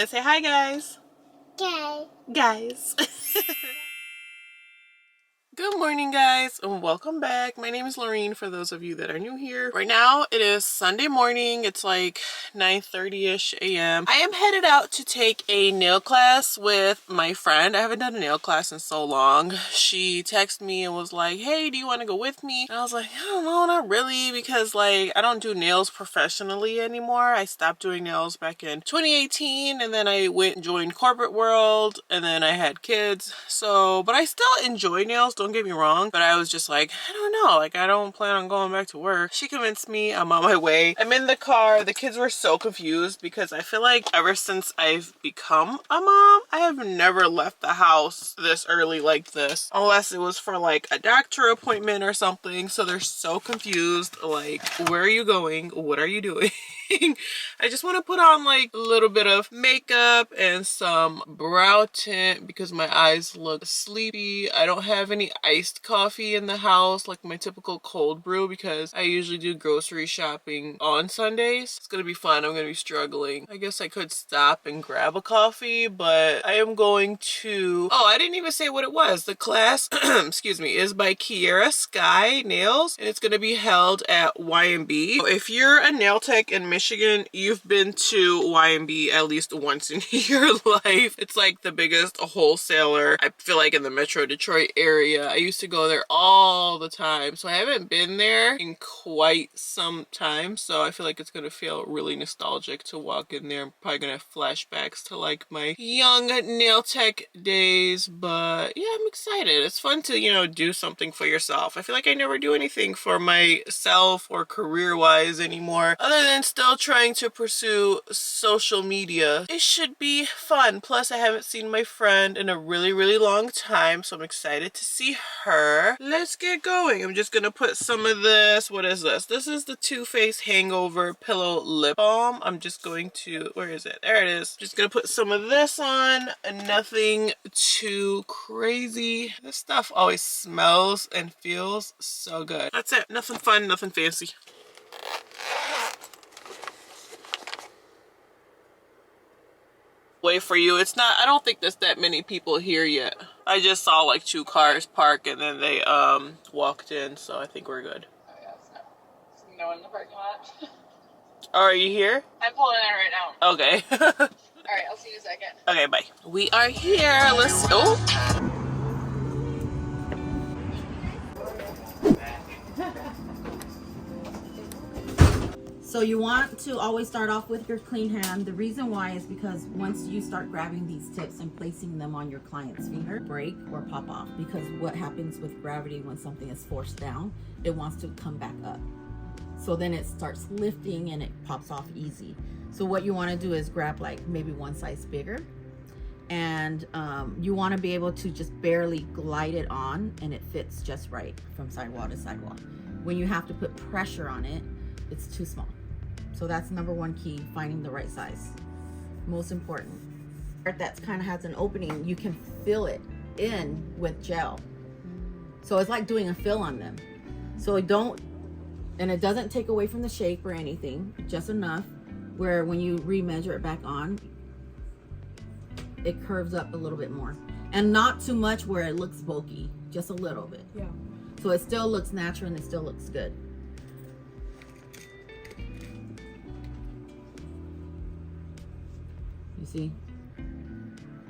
it. Say hi, guys. Guys. Good morning, guys, and welcome back. My name is Lorrien, for those of you that are new here. Right now, it is Sunday morning. It's like 9:30-ish a.m. I am headed out to take a nail class with my friend. I haven't done a nail class in so long. She texted me and was like, hey, do you want to go with me? And I was like, I don't know, not really, because like I don't do nails professionally anymore. I stopped doing nails back in 2018, and then I went and joined corporate world, and then I had kids. So, but I still enjoy nails, don't get me wrong, but I was just like, I don't know, like I don't plan on going back to work. She convinced me. I'm on my way. I'm in the car. The kids were so confused because I feel like ever since I've become a mom, I have never left the house this early like this, unless it was for like a doctor appointment or something. So they're so confused, like, where are you going? What are you doing? I just want to put on like a little bit of makeup and some brow tint because my eyes look sleepy. I don't have any iced coffee in the house like my typical cold brew because I usually do grocery shopping on Sundays. It's gonna be fun. I'm gonna be struggling. I guess I could stop and grab a coffee, but I am going to... Oh, I didn't even say what it was. The class, excuse me, is by Kiara Sky Nails, and it's gonna be held at Y&B. So if you're a nail tech in Michigan, you've been to Y&B at least once in your life. It's like the biggest wholesaler, I feel like, in the Metro Detroit area. I used to go there all the time, so I haven't been there in quite some time, so I feel like it's gonna feel really nostalgic to walk in there. I'm probably gonna have flashbacks to like my young nail tech days, but yeah, I'm excited. It's fun to, you know, do something for yourself. I feel like I never do anything for myself or career-wise anymore, other than still trying to pursue social media. It should be fun. Plus, I haven't seen my friend in a really long time, so I'm excited to see her. Let's get going. I'm just gonna put some of this. What is this? This is the Too Faced Hangover Pillow Lip Balm. I'm just going to... Where is it? There it is. Just gonna put some of this on. Nothing too crazy. This stuff always smells and feels so good. That's it. Nothing fun, nothing fancy. Way for you. It's not, I don't think there's that many people here yet. I just saw like 2 cars park and then they walked in, so I think we're good. Oh yeah, it's no one in the parking lot. Oh, are you here? I'm pulling in right now. Okay. Alright, I'll see you in a second. Okay, bye. We are here. Let's... Oh! So you want to always start off with your clean hand. The reason why is because once you start grabbing these tips and placing them on your client's finger, break or pop off. Because what happens with gravity when something is forced down, it wants to come back up. So then it starts lifting and it pops off easy. So what you want to do is grab like maybe one size bigger, and you want to be able to just barely glide it on and it fits just right from sidewall to sidewall. When you have to put pressure on it, it's too small. So that's number 1 key, finding the right size. Most important. That kind of has an opening, you can fill it in with gel. So it's like doing a fill on them. So and it doesn't take away from the shape or anything, just enough where when you remeasure it back on, it curves up a little bit more. And not too much where it looks bulky, just a little bit. Yeah. So it still looks natural and it still looks good. You see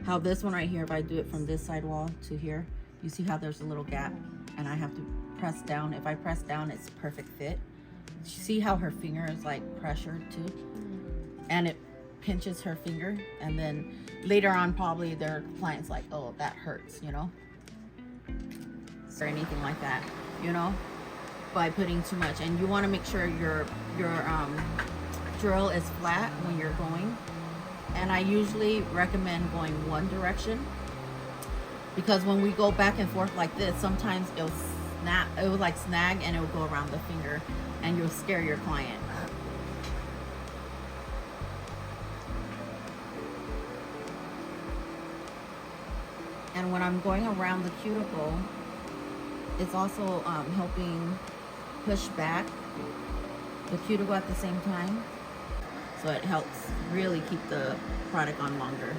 how this one right here, if I do it from this side wall to here, you see how there's a little gap and I have to press down. If I press down, it's a perfect fit. You see how her finger is like pressured too, and it pinches her finger, and then later on probably their client's like, oh, that hurts, you know, or anything like that, you know, by putting too much. And you want to make sure your drill is flat when you're going. And I usually recommend going one direction, because when we go back and forth like this, sometimes it will like snag and it will go around the finger and you'll scare your client. And when I'm going around the cuticle, it's also helping push back the cuticle at the same time. So it helps really keep the product on longer.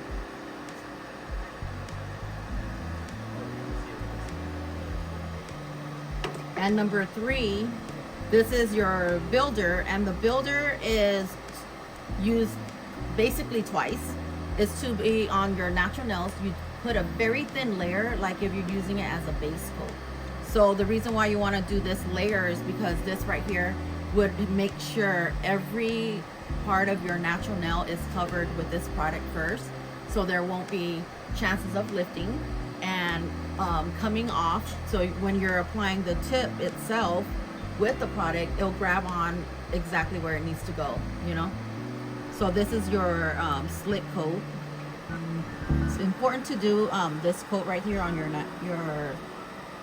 And number 3, this is your builder, and the builder is used basically twice. It's to be on your natural nails. You put a very thin layer, like if you're using it as a base coat. So the reason why you want to do this layer is because this right here would make sure every part of your natural nail is covered with this product first, so there won't be chances of lifting and coming off. So when you're applying the tip itself with the product, it'll grab on exactly where it needs to go, you know. So this is your slick coat. It's important to do this coat right here on your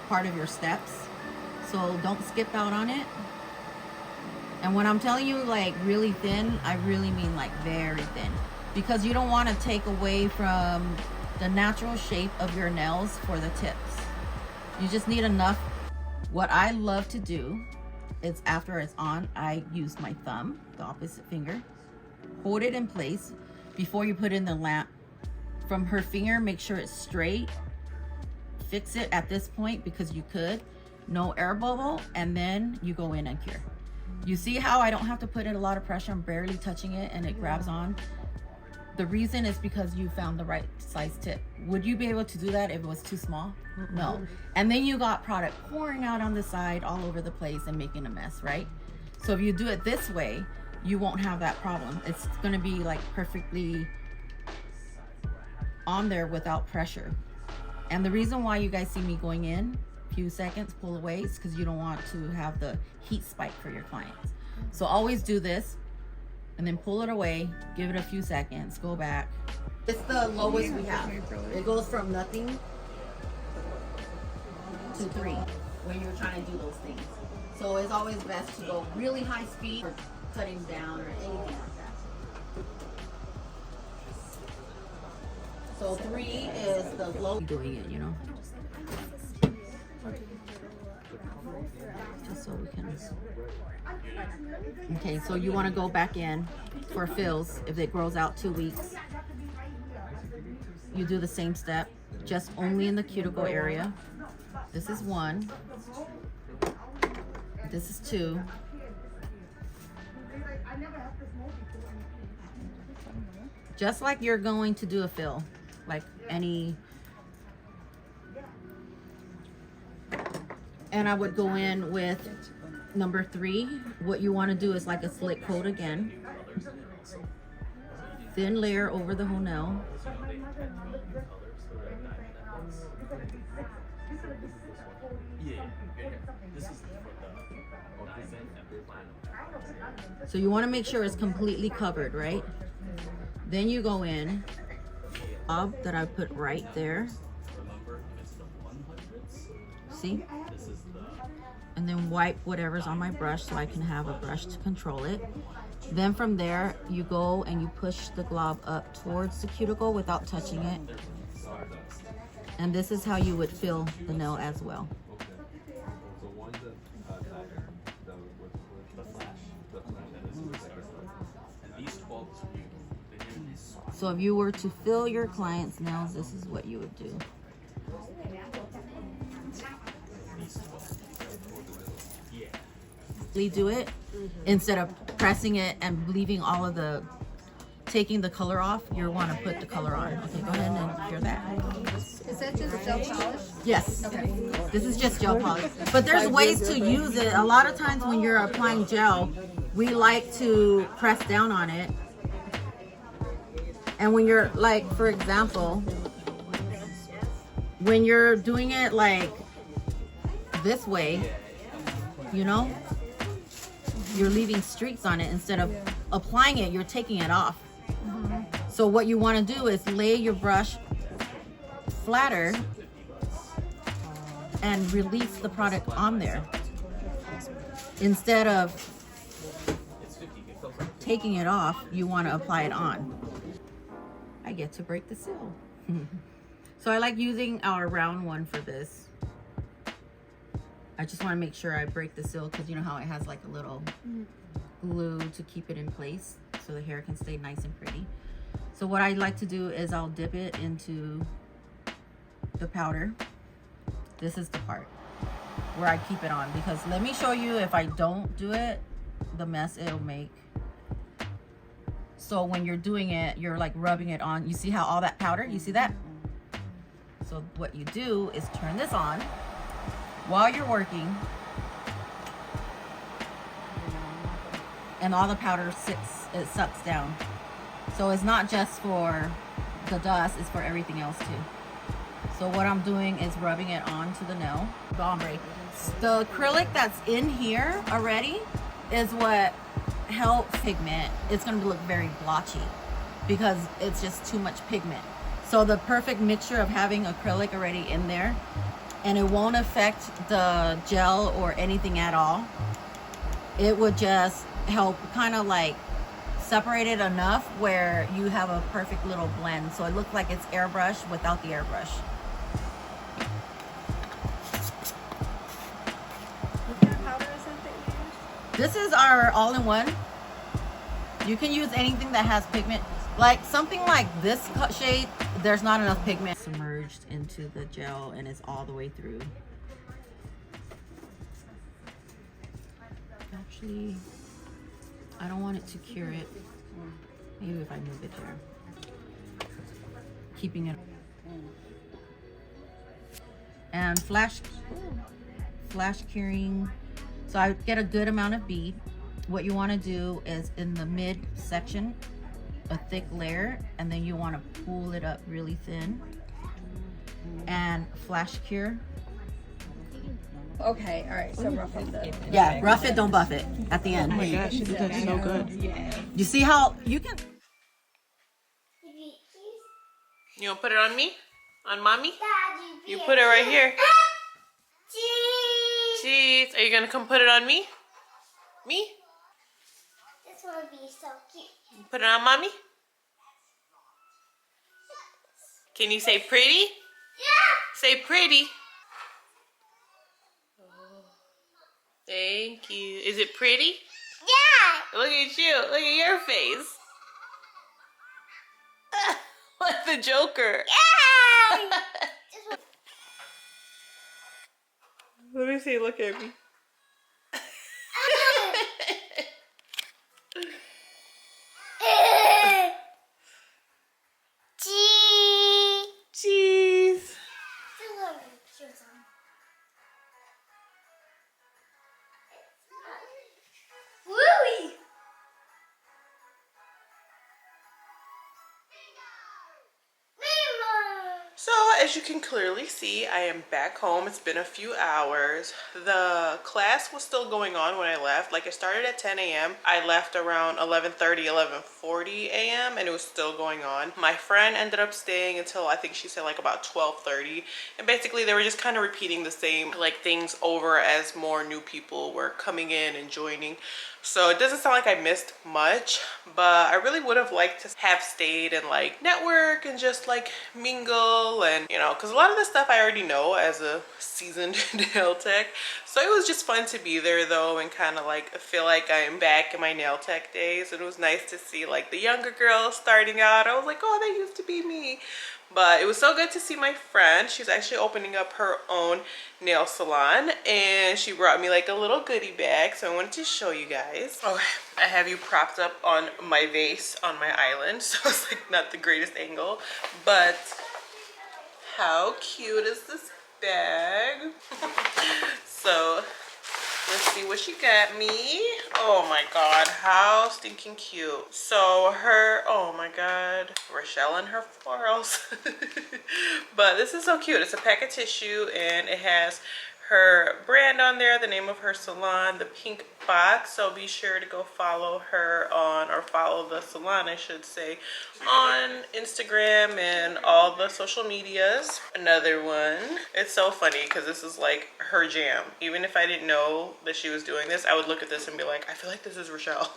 part of your steps, so don't skip out on it. And when I'm telling you like really thin, I really mean like very thin, because you don't want to take away from the natural shape of your nails for the tips. You just need enough. What I love to do is after it's on, I use my thumb, the opposite finger, hold it in place before you put in the lamp. From her finger, make sure it's straight. Fix it at this point because you could. No air bubble, and then you go in and cure. You see how I don't have to put in a lot of pressure? I'm barely touching it and it grabs on. The reason is because you found the right size tip. Would you be able to do that if it was too small? No. And then you got product pouring out on the side all over the place and making a mess, right? So if you do it this way, you won't have that problem. It's gonna be like perfectly on there without pressure. And the reason why you guys see me going in a few seconds, pull away, is because you don't want to have the heat spike for your clients. So always do this and then pull it away, give it a few seconds, go back. It's the lowest we have. It goes from nothing to 3 when you're trying to do those things. So it's always best to go really high speed or cutting down or anything like that. So 3 is the low doing it, you know. Just so we can. Okay, so you want to go back in for fills. If it grows out 2 weeks, you do the same step, just only in the cuticle area. This is 1. This is 2. Just like you're going to do a fill, like any. And I would go in with number 3. What you want to do is like a slick coat again. Thin layer over the whole nail. So you want to make sure it's completely covered, right? Then you go in, that I put right there. See? And then wipe whatever's on my brush so I can have a brush to control it. Then from there, you go and you push the glob up towards the cuticle without touching it. And this is how you would fill the nail as well. So if you were to fill your client's nails, this is what you would do. Do it instead of pressing it and leaving all of the, taking the color off. You want to put the color on. Okay, go ahead and cure that. Is that just gel polish? Yes. Okay. This is just gel polish. But there's ways to use it. A lot of times when you're applying gel, we like to press down on it. And when you're like, for example, when you're doing it like this way, you know, you're leaving streaks on it. Instead of applying it, you're taking it off. So what you want to do is lay your brush flatter and release the product on there. Instead of taking it off, you want to apply it on. I get to break the seal. So I like using our round one for this. I just want to make sure I break the seal because you know how it has like a little glue to keep it in place. So so the hair can stay nice and pretty. So what I like to do is I'll dip it into the powder. This is the part where I keep it on, because let me show you, if I don't do it, the mess it'll make. So when you're doing it, you're like rubbing it on. You see how all that powder, you see that? So what you do is turn this on while you're working, and all the powder it sucks down. So it's not just for the dust, it's for everything else too. So what I'm doing is rubbing it onto the nail. The ombre. The acrylic that's in here already is what helps pigment. It's gonna look very blotchy because it's just too much pigment. So the perfect mixture of having acrylic already in there, and it won't affect the gel or anything at all. It would just help kind of like separate it enough where you have a perfect little blend. So it looks like it's airbrush without the airbrush. What kind of powder is that that you use? This is our all-in-one. You can use anything that has pigment. Like something like this shade, there's not enough pigment submerged into the gel and it's all the way through. Actually, I don't want it to cure it. Maybe if I move it there. Keeping it. And flash curing. So I get a good amount of bead. What you want to do is in the mid section, a thick layer, and then you want to pull it up really thin and flash cure. Okay, all right. So rough it up. Yeah, rough it, don't buff it at the end. Oh my gosh, she did that so good. You see how you can. You want to put it on me? On mommy? You put it right here. Cheese. Are you going to come put it on me? Me? This one would be so cute. Put it on mommy? Can you say pretty? Yeah! Say pretty. Thank you. Is it pretty? Yeah! Look at you. Look at your face. Like the Joker. Yeah! Let me see. Look at me. Cheese. Wooey! So as you can clearly see, I am back home. It's been a few hours. The class was still going on when I left. Like, it started at 10 a.m. I left around 11:30, 11:40 a.m. and it was still going on. My friend ended up staying until I think she said like about 12:30. And basically they were just kind of repeating the same like things over as more new people were coming in and joining. So it doesn't sound like I missed much, but I really would have liked to have stayed and like network and just like mingle, and you know, because a lot of this stuff I already know as a seasoned nail tech. So it was just fun to be there though and kind of like feel like I'm back in my nail tech days. It was nice to see like the younger girls starting out. I was like, oh, that used to be me. But it was so good to see my friend. She's actually opening up her own nail salon and she brought me like a little goodie bag, so I wanted to show you guys. Oh, I have you propped up on my vase on my island, so it's like not the greatest angle, but how cute is this bag? So let's see what she got me. Oh my god, how stinking cute. So her, oh my god, Rochelle and her florals. But this is so cute. It's a pack of tissue and it has her brand on there, the name of her salon, the pink box. So be sure to go follow her on, or follow the salon I should say, on Instagram and all the social medias. Another one. It's so funny because this is like her jam. Even if I didn't know that she was doing this, I would look at this and be like, I feel like this is Rochelle.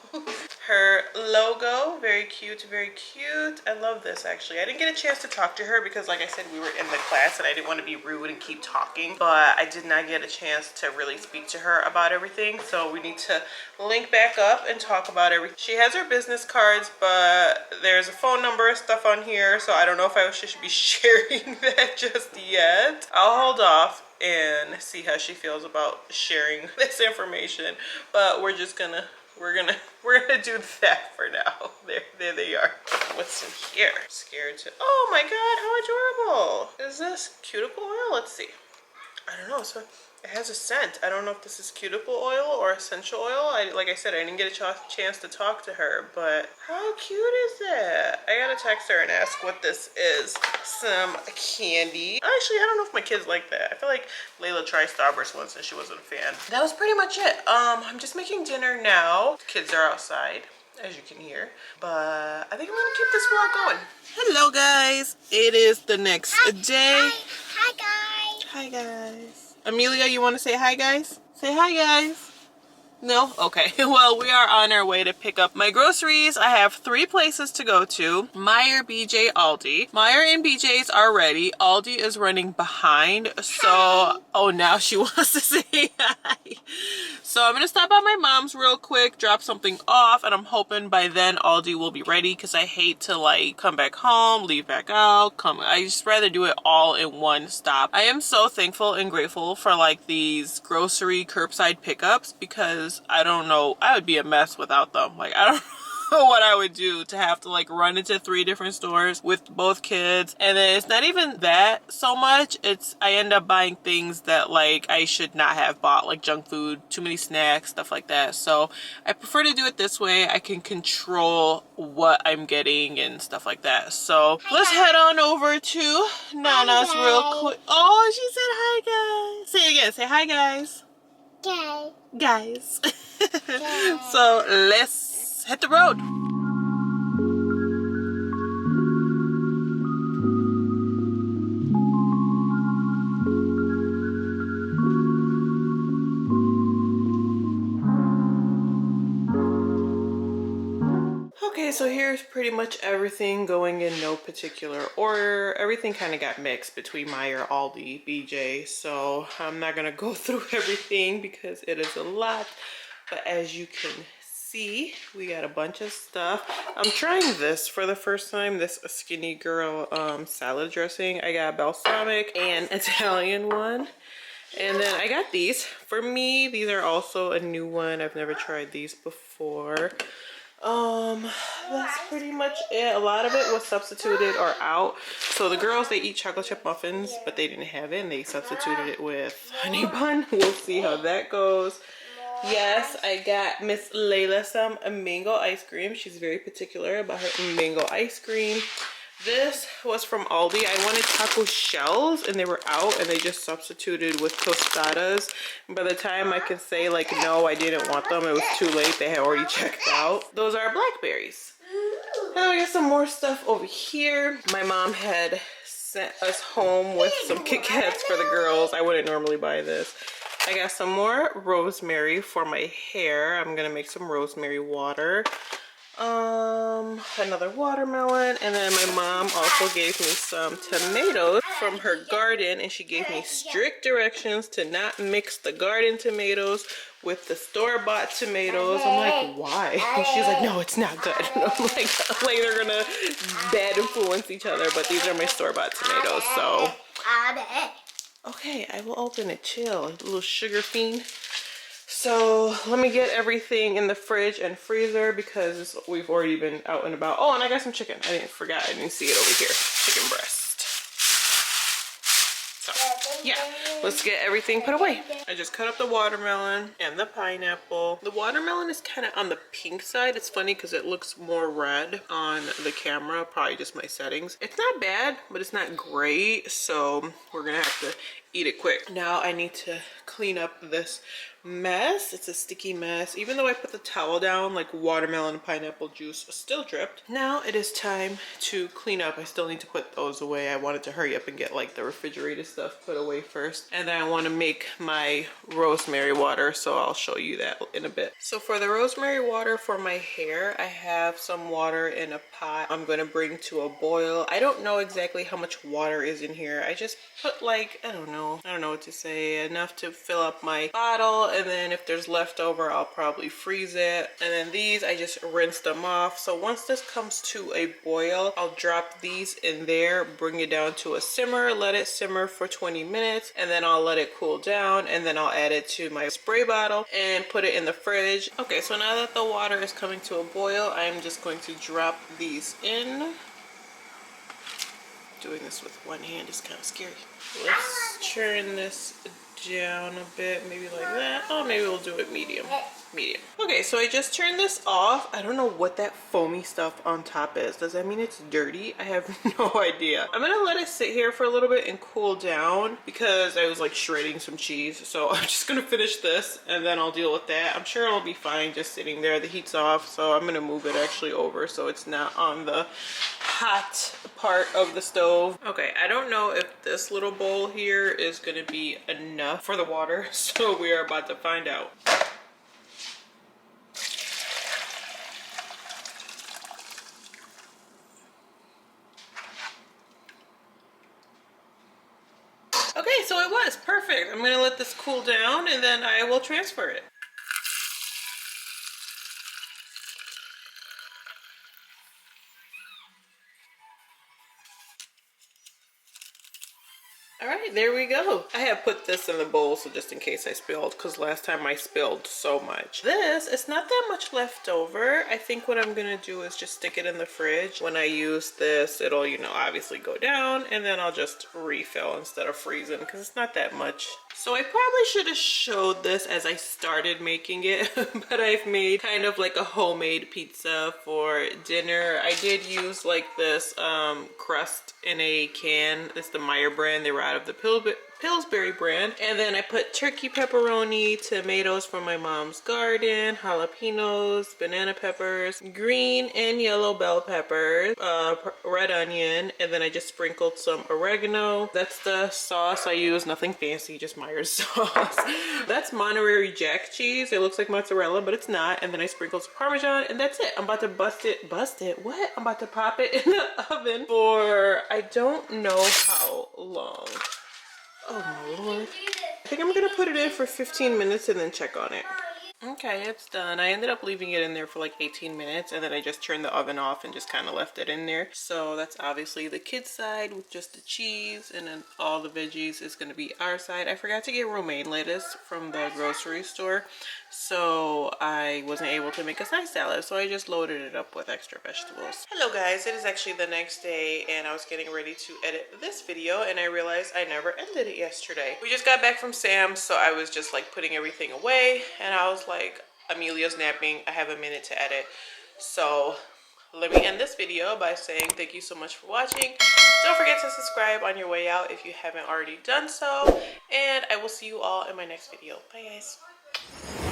her logo. Very cute, very cute. I love this actually. I didn't get a chance to talk to her because like I said, we were in the class and I didn't want to be rude and keep talking, but I did not get a chance to really speak to her about everything. So we need to link back up and talk about everything. She has her business cards, but there's a phone number and stuff on here, so I don't know if I should be sharing that just yet. I'll hold off and see how she feels about sharing this information, but we're gonna do that for now. There they are. What's in here? Scared to, oh my god, how adorable. Is this cuticle oil? Let's see. I don't know, so it has a scent. I don't know if this is cuticle oil or essential oil. Like I said, I didn't get a chance to talk to her, but how cute is that? I gotta text her and ask what this is. Some candy. Actually, I don't know if my kids like that. I feel like Layla tried Starburst once and she wasn't a fan. That was pretty much it. I'm just making dinner now. The kids are outside, as you can hear, but I think I'm gonna keep this vlog going. Hello guys, it is the next day. Hi guys. Hi guys. Amelia, you want to say hi guys? Say hi guys. No? Okay. Well, we are on our way to pick up my groceries. I have 3 places to go to. Meijer, BJ, Aldi. Meijer and BJ's are ready. Aldi is running behind. So, oh, now she wants to say hi. So I'm going to stop by my mom's real quick, drop something off, and I'm hoping by then Aldi will be ready because I hate to like come back home, leave back out, I just rather do it all in one stop. I am so thankful and grateful for like these grocery curbside pickups because I don't know, I would be a mess without them. Like I don't know what I would do to have to like run into 3 different stores with both kids. And then it's not even that so much, it's I end up buying things that like I should not have bought, like junk food, too many snacks, stuff like that. So I prefer to do it this way. I can control what I'm getting and stuff like that. So let's head on over to Nana's real quick. Oh, she said hi guys. Say it again, say hi guys. Okay. Guys. So let's hit the road. Okay, so here's pretty much everything going in no particular order. Everything kind of got mixed between Meijer, Aldi, BJ, so I'm not gonna go through everything because it is a lot. But as you can see, we got a bunch of stuff. I'm trying this for the first time, this Skinny Girl salad dressing. I got balsamic and Italian one. And then I got these. For me, these are also a new one. I've never tried these before. That's pretty much it. A lot of it was substituted or out. So the girls, they eat chocolate chip muffins, but they didn't have it, and they substituted it with honey bun. We'll see how that goes. Yes, I got Miss Layla some mango ice cream. She's very particular about her mango ice cream. This was from Aldi. I wanted taco shells and they were out, and they just substituted with tostadas. And by the time I could say like, no, I didn't want them, it was too late. They had already checked out. Those are blackberries. And I got some more stuff over here. My mom had sent us home with some Kit Kats for the girls. I wouldn't normally buy this. I got some more rosemary for my hair. I'm gonna make some rosemary water. Another watermelon, and then my mom also gave me some tomatoes from her garden, and she gave me strict directions to not mix the garden tomatoes with the store-bought tomatoes. I'm like, why? And she's like, no, it's not good. And I'm like they're gonna bad influence each other, but these are my store-bought tomatoes, so okay, I will open it. Chill, little sugar fiend. So let me get everything in the fridge and freezer because we've already been out and about. Oh, and I got some chicken. I didn't see it over here. Chicken breast. So yeah, let's get everything put away. I just cut up the watermelon and the pineapple. The watermelon is kind of on the pink side. It's funny because it looks more red on the camera. Probably just my settings. It's not bad, but it's not great. So we're gonna have to eat it quick. Now I need to clean up this mess. It's a sticky mess. Even though I put the towel down, like watermelon and pineapple juice still dripped. Now it is time to clean up. I still need to put those away. I wanted to hurry up and get like the refrigerated stuff put away first. And then I want to make my rosemary water, so I'll show you that in a bit. So for the rosemary water for my hair, I have some water in a pot I'm going to bring to a boil. I don't know exactly how much water is in here. I just put like, I don't know what to say, enough to fill up my bottle, and then if there's leftover I'll probably freeze it. And then these I just rinse them off. So once this comes to a boil, I'll drop these in there, bring it down to a simmer, let it simmer for 20 minutes, and then I'll let it cool down, and then I'll add it to my spray bottle and put it in the fridge. Okay, so now that the water is coming to a boil, I'm just going to drop these in. Doing this with one hand is kind of scary. Let's turn this down a bit, maybe like that. Oh, maybe we'll do it medium. Okay, so I just turned this off. I don't know what that foamy stuff on top is. Does that mean it's dirty? I have no idea. I'm gonna let it sit here for a little bit and cool down because I was like shredding some cheese. So I'm just gonna finish this and then I'll deal with that. I'm sure it'll be fine just sitting there. The heat's off, so I'm gonna move it actually over so it's not on the hot part of the stove. Okay, I don't know if this little bowl here is gonna be enough for the water, so we are about to find out. Okay, so it was perfect. I'm gonna let this cool down and then I will transfer it. All right, there we go. I have put this in the bowl so just in case I spilled, because last time I spilled so much. This, it's not that much left over. I think what I'm gonna do is just stick it in the fridge. When I use this, it'll, you know, obviously go down, and then I'll just refill instead of freezing because it's not that much. So I probably should have showed this as I started making it, but I've made kind of like a homemade pizza for dinner. I did use like this crust in a can. It's the Meyer brand. They were out of the Pillsbury brand. And then I put turkey pepperoni, tomatoes from my mom's garden, jalapenos, banana peppers, green and yellow bell peppers, red onion, and then I just sprinkled some oregano. That's the sauce I use, nothing fancy, just Meyer's sauce. That's Monterey Jack cheese. It looks like mozzarella, but it's not. And then I sprinkled some Parmesan, and that's it. I'm about to bust it. What? I'm about to pop it in the oven for I don't know how long. Oh my lord. I think I'm gonna put it in for 15 minutes and then check on it. Okay, it's done. I ended up leaving it in there for like 18 minutes and then I just turned the oven off and just kind of left it in there. So that's obviously the kids' side with just the cheese, and then all the veggies is going to be our side. I forgot to get romaine lettuce from the grocery store, so I wasn't able to make a side salad, so I just loaded it up with extra vegetables. Hello guys, it is actually the next day and I was getting ready to edit this video and I realized I never edited it yesterday. We just got back from Sam's, so I was just like putting everything away and I was like, Amelia's napping, I have a minute to edit. So let me end this video by saying thank you so much for watching. Don't forget to subscribe on your way out if you haven't already done so, and I will see you all in my next video. Bye guys.